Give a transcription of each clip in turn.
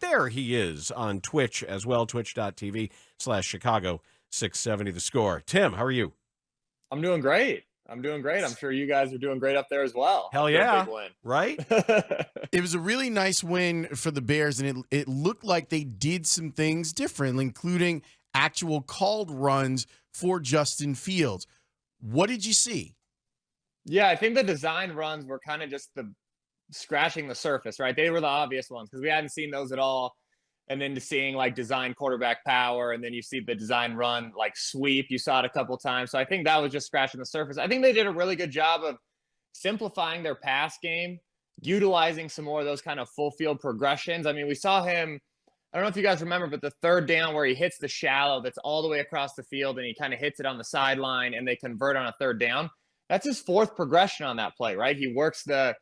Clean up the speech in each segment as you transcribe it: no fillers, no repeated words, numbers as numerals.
there he is on Twitch as well, twitch.tv/Chicago670 The Score. Tim, how are you? I'm doing great. I'm sure you guys are doing great up there as well. Hell after yeah. a big win. Right? It was a really nice win for the Bears, and it looked like they did some things different, including actual called runs for Justin Fields. What did you see? Yeah, I think the design runs were kind of just the scratching the surface, right? They were the obvious ones because we hadn't seen those at all. And then to seeing like design quarterback power, and then you see the design run like sweep. You saw it a couple times. So I think that was just scratching the surface. I think they did a really good job of simplifying their pass game, utilizing some more of those kind of full field progressions. I mean, we saw him, I don't know if you guys remember, but the third down where he hits the shallow that's all the way across the field and he kind of hits it on the sideline and they convert on a third down. That's his fourth progression on that play, right? He works the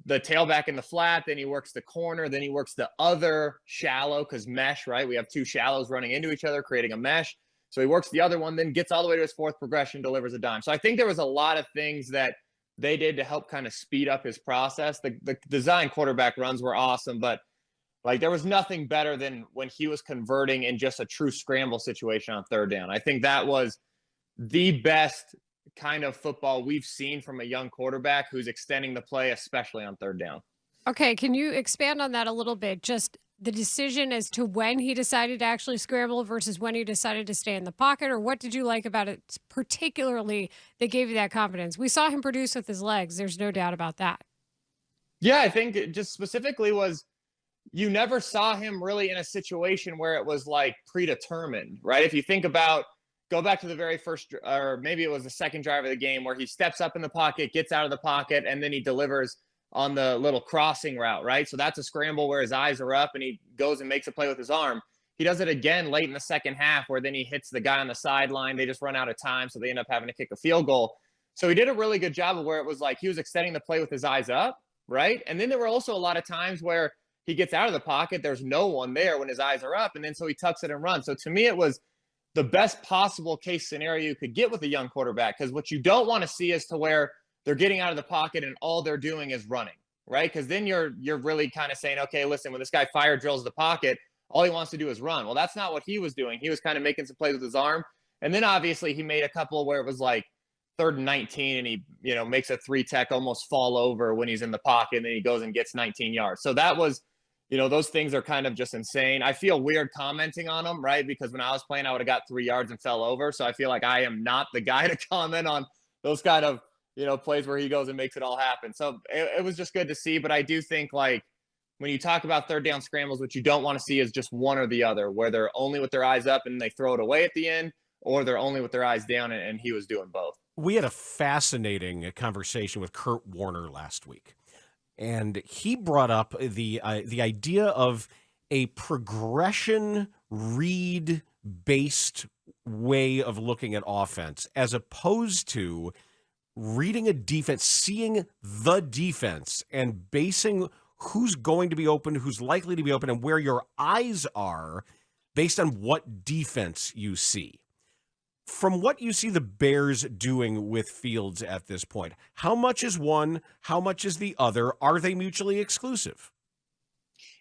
tailback in the flat, then he works the corner, then he works the other shallow because mesh, right? We have two shallows running into each other, creating a mesh. So he works the other one, then gets all the way to his fourth progression, delivers a dime. So I think there was a lot of things that they did to help kind of speed up his process. The design quarterback runs were awesome, but like there was nothing better than when he was converting in just a true scramble situation on third down. I think that was the best kind of football we've seen from a young quarterback who's extending the play, especially on third down. Okay, can you expand on that a little bit? Just the decision as to when he decided to actually scramble versus when he decided to stay in the pocket, or what did you like about it particularly that gave you that confidence? We saw him produce with his legs. There's no doubt about that. Yeah, I think it just specifically was you never saw him really in a situation where it was like predetermined, right? If you think about go back to the very first, or maybe it was the second drive of the game where he steps up in the pocket, gets out of the pocket, and then he delivers on the little crossing route, right? So that's a scramble where his eyes are up and he goes and makes a play with his arm. He does it again late in the second half where then he hits the guy on the sideline. They just run out of time, so they end up having to kick a field goal. So he did a really good job of where it was like he was extending the play with his eyes up, right? And then there were also a lot of times where he gets out of the pocket, there's no one there when his eyes are up, and then so he tucks it and runs. So to me, it was the best possible case scenario you could get with a young quarterback, because what you don't want to see is to where they're getting out of the pocket and all they're doing is running, right? Because then you're really kind of saying, okay, listen, when this guy fire drills the pocket, all he wants to do is run. Well, that's not what he was doing. He was kind of making some plays with his arm. And then obviously he made a couple where it was like 3rd and 19 and he, makes a 3-tech almost fall over when he's in the pocket, and then he goes and gets 19 yards. So that was, those things are kind of just insane. I feel weird commenting on them, right? Because when I was playing, I would have got 3 yards and fell over. So I feel like I am not the guy to comment on those kind of, plays where he goes and makes it all happen. So it was just good to see. But I do think like when you talk about third down scrambles, what you don't want to see is just one or the other, where they're only with their eyes up and they throw it away at the end, or they're only with their eyes down, and he was doing both. We had a fascinating conversation with Kurt Warner last week, and he brought up the idea of a progression read-based way of looking at offense, as opposed to reading a defense, seeing the defense, and basing who's going to be open, who's likely to be open, and where your eyes are based on what defense you see. From what you see the Bears doing with Fields at this point, how much is one? How much is the other? Are they mutually exclusive?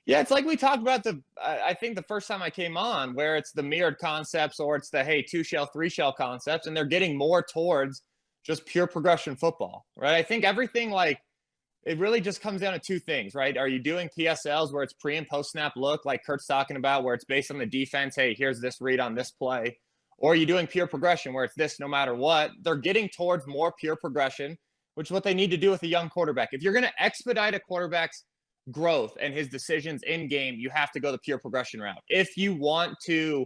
Yeah, it's like we talked about I think the first time I came on, where it's the mirrored concepts or it's the, hey, 2-shell, 3-shell concepts, and they're getting more towards just pure progression football, right? I think everything it really just comes down to two things, right? Are you doing PSLs where it's pre and post snap look like Kurt's talking about, where it's based on the defense? Hey, here's this read on this play. Or are you doing pure progression where it's this no matter what? They're getting towards more pure progression, which is what they need to do with a young quarterback. If you're going to expedite a quarterback's growth and his decisions in game, you have to go the pure progression route. If you want to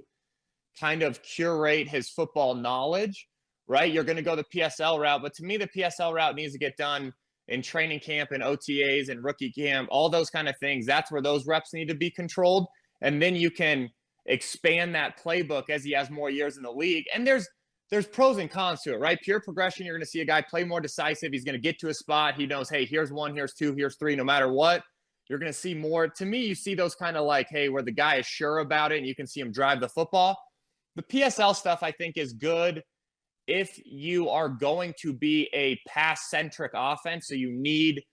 kind of curate his football knowledge, right, you're going to go the PSL route. But to me, the PSL route needs to get done in training camp and OTAs and rookie camp, all those kind of things. That's where those reps need to be controlled. And then you can expand that playbook as he has more years in the league. And there's pros and cons to it, right? Pure progression, you're going to see a guy play more decisive. He's going to get to a spot. He knows, hey, here's 1, here's 2, here's 3, no matter what. You're going to see more. To me, you see those kind of like, hey, where the guy is sure about it and you can see him drive the football. The PSL stuff, I think, is good if you are going to be a pass-centric offense. So you need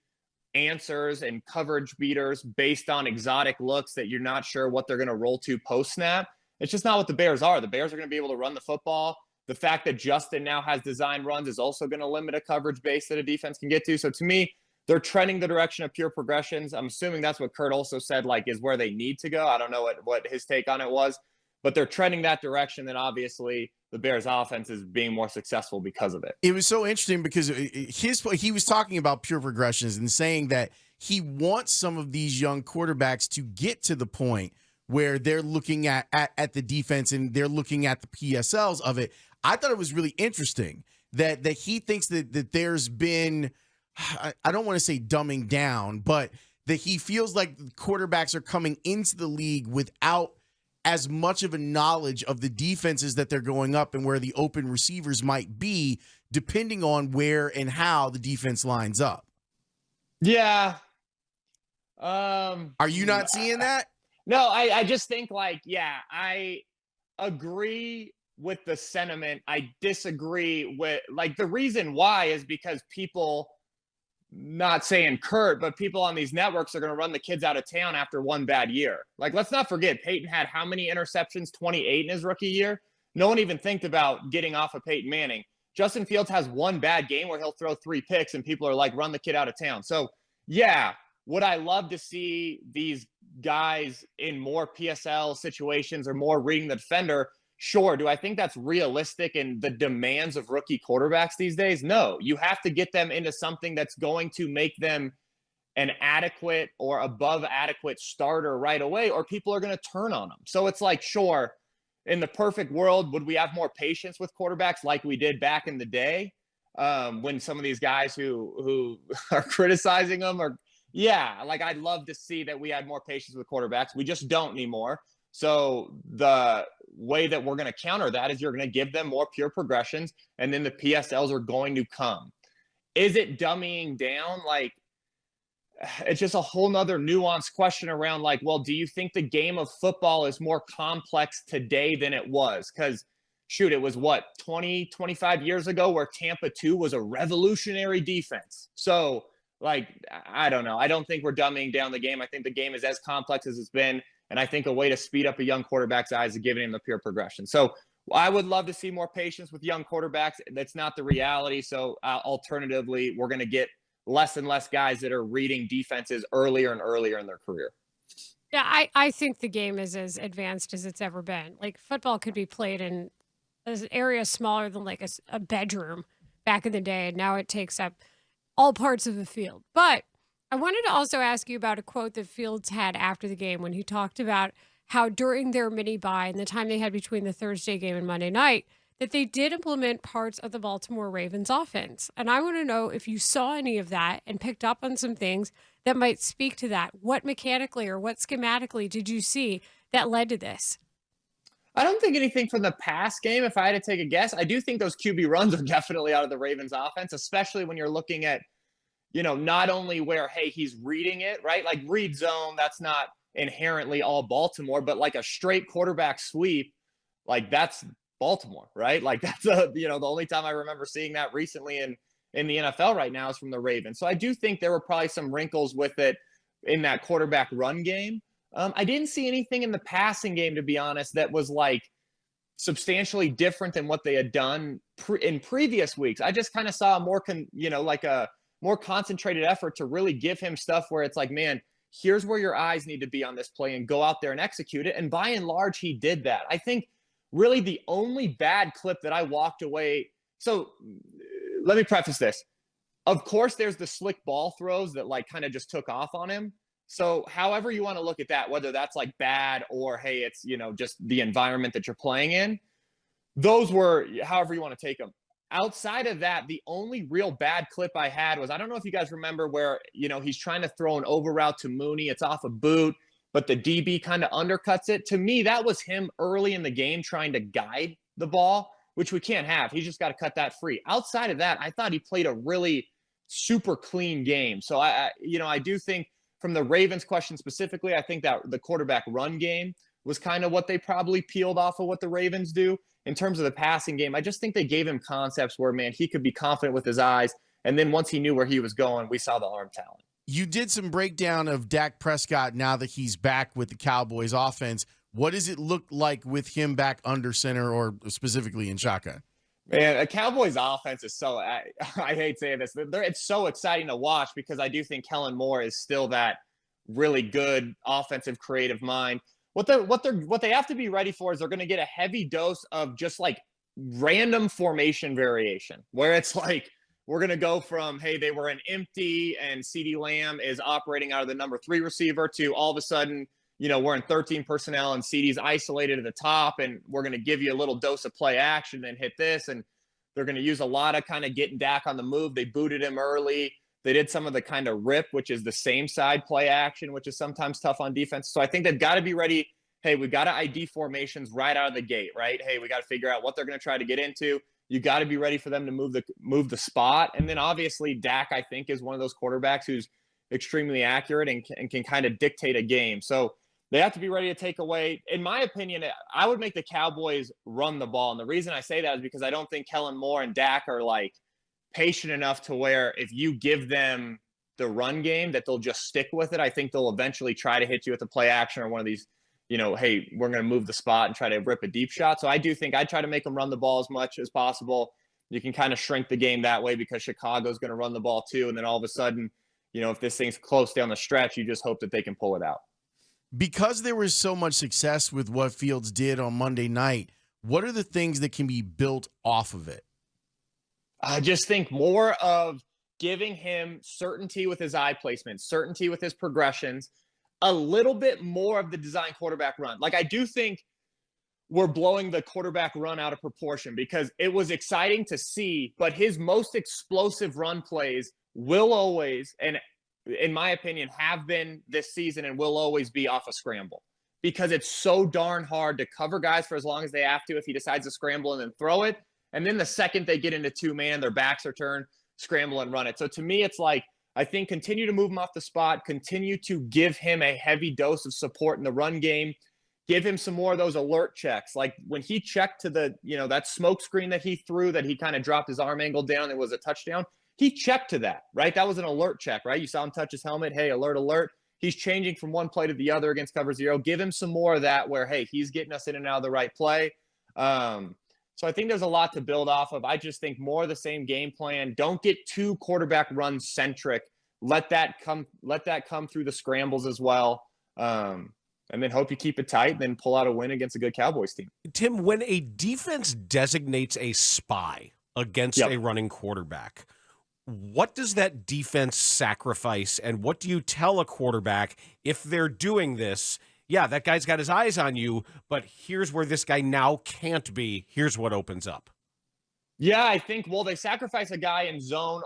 answers and coverage beaters based on exotic looks that you're not sure what they're going to roll to post snap. It's just not what the Bears are. The Bears are going to be able to run the football. The fact that Justin now has design runs is also going to limit a coverage base that a defense can get to. So to me, they're trending the direction of pure progressions. I'm assuming that's what Kurt also said, like, is where they need to go. I don't know what his take on it was, but they're trending that direction. Then obviously the Bears offense is being more successful because of it. It was so interesting because he was talking about pure progressions and saying that he wants some of these young quarterbacks to get to the point where they're looking at the defense and they're looking at the PSLs of it. I thought it was really interesting that he thinks that there's been, I don't want to say dumbing down, but that he feels like quarterbacks are coming into the league without as much of a knowledge of the defenses that they're going up and where the open receivers might be, depending on where and how the defense lines up. Yeah. Are you not seeing that? No, I just think, like, yeah, I agree with the sentiment. I disagree with, like, the reason why is because people, not saying Kurt, but people on these networks are going to run the kids out of town after one bad year. Like, let's not forget, Peyton had how many interceptions? 28 in his rookie year. No one even think about getting off of Peyton Manning. Justin Fields has one bad game where he'll throw 3 picks and people are like, run the kid out of town. So yeah, would I love to see these guys in more PSL situations or more reading the defender? Sure. Do I think that's realistic in the demands of rookie quarterbacks these days? No. You have to get them into something that's going to make them an adequate or above adequate starter right away, or people are going to turn on them. So it's like, sure, in the perfect world, would we have more patience with quarterbacks like we did back in the day, when some of these guys who are criticizing them are, yeah, like, I'd love to see that we had more patience with quarterbacks. We just don't anymore. So the way that we're going to counter that is you're going to give them more pure progressions, and then the PSLs are going to come. Is it dummying down? Like, it's just a whole nother nuanced question around, like, well, do you think the game of football is more complex today than it was? Because, shoot, it was what, 20, 25 years ago where Tampa 2 was a revolutionary defense. So, like, I don't know. I don't think we're dumbing down the game. I think the game is as complex as it's been. And I think a way to speed up a young quarterback's eyes is giving him the pure progression. So I would love to see more patience with young quarterbacks. That's not the reality. So alternatively, we're going to get less and less guys that are reading defenses earlier and earlier in their career. Yeah, I think the game is as advanced as it's ever been. Like, football could be played in an area smaller than like a bedroom back in the day, and now it takes up all parts of the field. But I wanted to also ask you about a quote that Fields had after the game when he talked about how during their mini bye and the time they had between the Thursday game and Monday night, that they did implement parts of the Baltimore Ravens offense. And I want to know if you saw any of that and picked up on some things that might speak to that. What mechanically or what schematically did you see that led to this? I don't think anything from the past game, if I had to take a guess. I do think those QB runs are definitely out of the Ravens offense, especially when you're looking at, you know, not only where, hey, he's reading it, right? Like, read zone, that's not inherently all Baltimore, but like a straight quarterback sweep, like, that's Baltimore, right? Like, that's the only time I remember seeing that recently in the NFL right now is from the Ravens. So I do think there were probably some wrinkles with it in that quarterback run game. I didn't see anything in the passing game, to be honest, that was like substantially different than what they had done in previous weeks. I just kind of saw a more, a more concentrated effort to really give him stuff where it's like, man, here's where your eyes need to be on this play and go out there and execute it. And by and large, he did that. I think really the only bad clip that I walked away. So let me preface this. Of course, there's the slick ball throws that like kind of just took off on him. So however you want to look at that, whether that's like bad or, hey, it's, just the environment that you're playing in, those were however you want to take them. Outside of that, the only real bad clip I had was, I don't know if you guys remember where, he's trying to throw an over route to Mooney. It's off a boot, but the DB kind of undercuts it. To me, that was him early in the game trying to guide the ball, which we can't have. He's just got to cut that free. Outside of that, I thought he played a really super clean game. So I do think from the Ravens question specifically, I think that the quarterback run game was kind of what they probably peeled off of what the Ravens do. In terms of the passing game, I just think they gave him concepts where, man, he could be confident with his eyes. And then once he knew where he was going, we saw the arm talent. You did some breakdown of Dak Prescott now that he's back with the Cowboys offense. What does it look like with him back under center or specifically in shotgun? Man, a Cowboys offense is so, I hate saying this, it's so exciting to watch because I do think Kellen Moore is still that really good offensive creative mind. What they have to be ready for is they're going to get a heavy dose of just like random formation variation where it's like, we're going to go from, hey, they were an empty and CeeDee Lamb is operating out of the number 3 receiver to all of a sudden, we're in 13 personnel and CeeDee's isolated at the top and we're going to give you a little dose of play action and hit this. And they're going to use a lot of kind of getting Dak on the move. They booted him early. They did some of the kind of rip, which is the same side play action, which is sometimes tough on defense. So I think they've got to be ready. Hey, we got to ID formations right out of the gate, right? Hey, we got to figure out what they're going to try to get into. You got to be ready for them to move the spot. And then obviously Dak, I think, is one of those quarterbacks who's extremely accurate and can kind of dictate a game. So they have to be ready to take away. In my opinion, I would make the Cowboys run the ball. And the reason I say that is because I don't think Kellen Moore and Dak are like patient enough to where if you give them the run game that they'll just stick with it. I think they'll eventually try to hit you with a play action or one of these, hey, we're going to move the spot and try to rip a deep shot. So I do think I'd try to make them run the ball as much as possible. You can kind of shrink the game that way because Chicago's going to run the ball too. And then all of a sudden, if this thing's close down the stretch, you just hope that they can pull it out. Because there was so much success with what Fields did on Monday night, what are the things that can be built off of it? I just think more of giving him certainty with his eye placement, certainty with his progressions, a little bit more of the design quarterback run. Like I do think we're blowing the quarterback run out of proportion because it was exciting to see, but his most explosive run plays will always, and in my opinion, have been this season and will always be off a scramble because it's so darn hard to cover guys for as long as they have to if he decides to scramble and then throw it. And then the second they get into 2-man, their backs are turned, scramble and run it. So to me, it's like, I think continue to move him off the spot, continue to give him a heavy dose of support in the run game, give him some more of those alert checks. Like when he checked to the, that smoke screen that he threw, that he kind of dropped his arm angle down, it was a touchdown. He checked to that, right? That was an alert check, right? You saw him touch his helmet. Hey, alert, alert. He's changing from one play to the other against cover 0. Give him some more of that where, hey, he's getting us in and out of the right play. So I think there's a lot to build off of. I just think more of the same game plan. Don't get too quarterback run centric. Let that come through the scrambles as well. And then hope you keep it tight and then pull out a win against a good Cowboys team. Tim, when a defense designates a spy against a running quarterback, what does that defense sacrifice, and what do you tell a quarterback if they're doing this? Yeah, that guy's got his eyes on you, but here's where this guy now can't be. Here's what opens up. Yeah, I think, they sacrifice a guy in zone.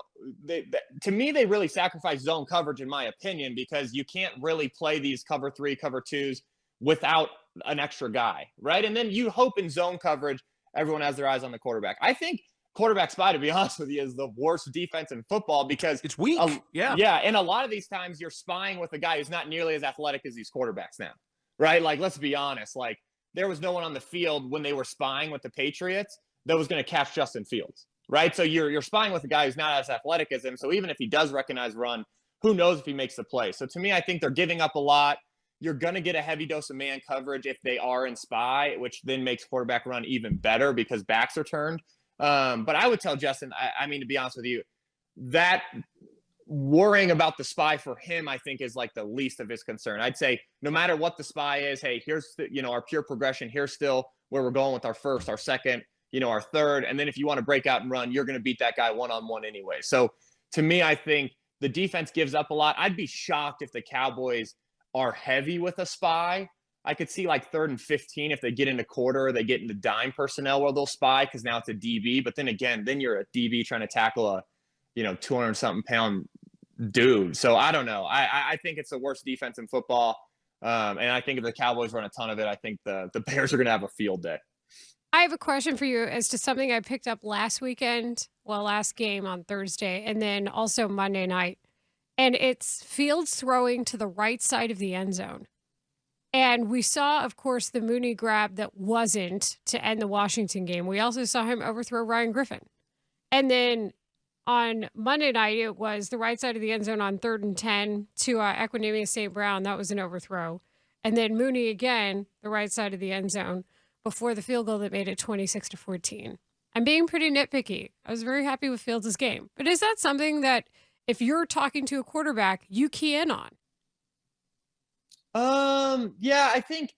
To me, they really sacrifice zone coverage, in my opinion, because you can't really play these cover 3, cover 2s without an extra guy, right? And then you hope in zone coverage, everyone has their eyes on the quarterback. I think quarterback spy, to be honest with you, is the worst defense in football because it's weak. Yeah. And a lot of these times you're spying with a guy who's not nearly as athletic as these quarterbacks now, right? Like, let's be honest. Like, there was no one on the field when they were spying with the Patriots that was going to catch Justin Fields, right? So you're spying with a guy who's not as athletic as him. So even if he does recognize run, who knows if he makes the play? So to me, I think they're giving up a lot. You're going to get a heavy dose of man coverage if they are in spy, which then makes quarterback run even better because backs are turned. But I would tell Justin, I mean, to be honest with you, that worrying about the spy for him, I think, is like the least of his concern. I'd say no matter what the spy is, hey, here's our pure progression. Here's still where we're going with our first, our second, our third. And then if you want to break out and run, you're going to beat that guy one-on-one anyway. So to me, I think the defense gives up a lot. I'd be shocked if the Cowboys are heavy with a spy. I could see like 3rd and 15 if they get into quarter, they get into dime personnel where they'll spy because now it's a DB. But then again, you're a DB trying to tackle a 200-something pound dude. So I don't know. I think it's the worst defense in football. And I think if the Cowboys run a ton of it, I think the Bears are going to have a field day. I have a question for you as to something I picked up last game on Thursday, and then also Monday night. And it's Fields throwing to the right side of the end zone. And we saw, of course, the Mooney grab that wasn't to end the Washington game. We also saw him overthrow Ryan Griffin. And then On Monday night, it was the right side of the end zone on 3rd and 10 to Equanimeous St. Brown. That was an overthrow. And then Mooney again, the right side of the end zone, before the field goal that made it 26-14. I'm being pretty nitpicky. I was very happy with Fields' game. But is that something that if you're talking to a quarterback, you key in on? Yeah, I think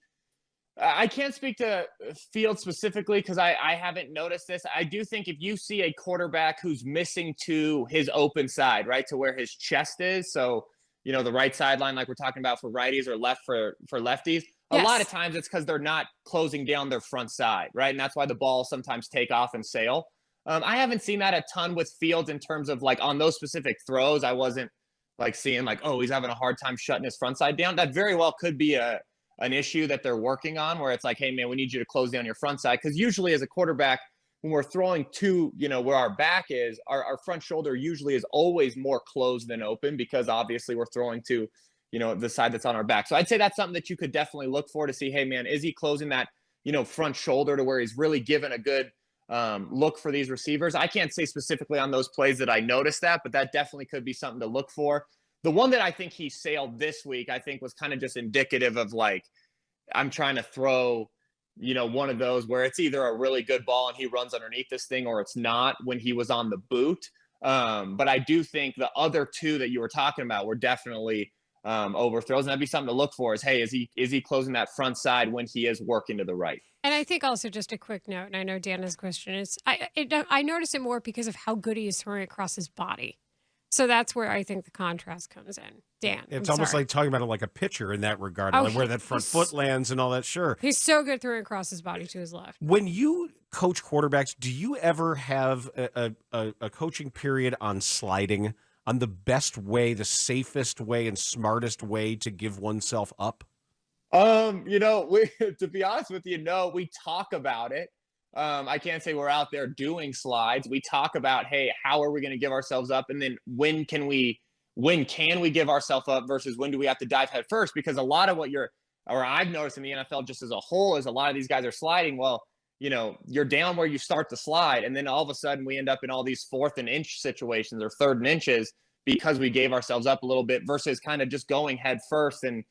I can't speak to Fields specifically because I haven't noticed this. I do think if you see a quarterback who's missing to his open side, right, to where his chest is, so the right sideline, like we're talking about for righties or left for lefties, a lot of times it's because they're not closing down their front side, right? And that's why the balls sometimes take off and sail. I haven't seen that a ton with Fields in terms of like on those specific throws. I wasn't like seeing like, oh, he's having a hard time shutting his front side down. That very well could be an issue that they're working on where it's like, hey, man, we need you to close down your front side. Because usually as a quarterback, when we're throwing to, where our back is, our front shoulder usually is always more closed than open because obviously we're throwing to, the side that's on our back. So I'd say that's something that you could definitely look for to see, hey, man, is he closing that, front shoulder to where he's really given a good look for these receivers? I can't say specifically on those plays that I noticed that, but that definitely could be something to look for. The one that I think he sailed this week, I think was kind of just indicative of like, I'm trying to throw, one of those where it's either a really good ball and he runs underneath this thing or it's not when he was on the boot. But I do think the other two that you were talking about were definitely overthrows. And that'd be something to look for is, hey, is he closing that front side when he is working to the right? And I think also just a quick note, and I know Dana's question is, I notice it more because of how good he is throwing across his body. So that's where I think the contrast comes in. Dan, it's almost like talking about it like a pitcher in that regard, like where that front foot lands and all that. Sure. He's so good throwing across his body to his left. When you coach quarterbacks, do you ever have a coaching period on sliding, on the best way, the safest way, and smartest way to give oneself up? To be honest with you, no, we talk about it. I can't say we're out there doing slides. We talk about, hey, how are we going to give ourselves up? And then when can we give ourselves up versus when do we have to dive head first? Because a lot of what I've noticed in the NFL just as a whole is a lot of these guys are sliding. Well, you're down where you start the slide. And then all of a sudden we end up in all these 4th and inch situations or 3rd and inches because we gave ourselves up a little bit versus kind of just going head first and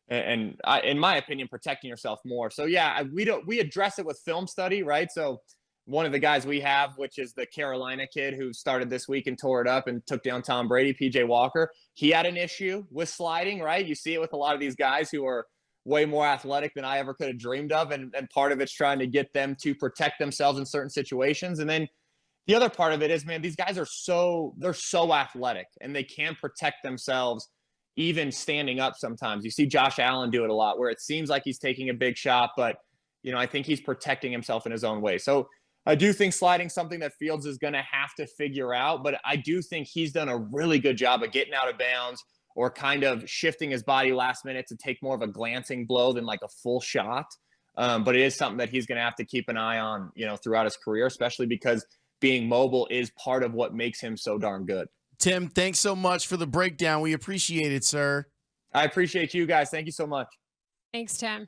in my opinion, protecting yourself more. So yeah, we address it with film study, right? So one of the guys we have, which is the Carolina kid who started this week and tore it up and took down Tom Brady, PJ Walker, he had an issue with sliding, right? You see it with a lot of these guys who are way more athletic than I ever could have dreamed of. And part of it's trying to get them to protect themselves in certain situations. And then the other part of it is, man, these guys are they're so athletic and they can protect themselves even standing up sometimes. You see Josh Allen do it a lot where it seems like he's taking a big shot, but, I think he's protecting himself in his own way. So I do think sliding something that Fields is going to have to figure out, but I do think he's done a really good job of getting out of bounds or kind of shifting his body last minute to take more of a glancing blow than like a full shot. But it is something that he's going to have to keep an eye on, throughout his career, especially because being mobile is part of what makes him so darn good. Tim, thanks so much for the breakdown. We appreciate it, sir. I appreciate you guys. Thank you so much. Thanks, Tim.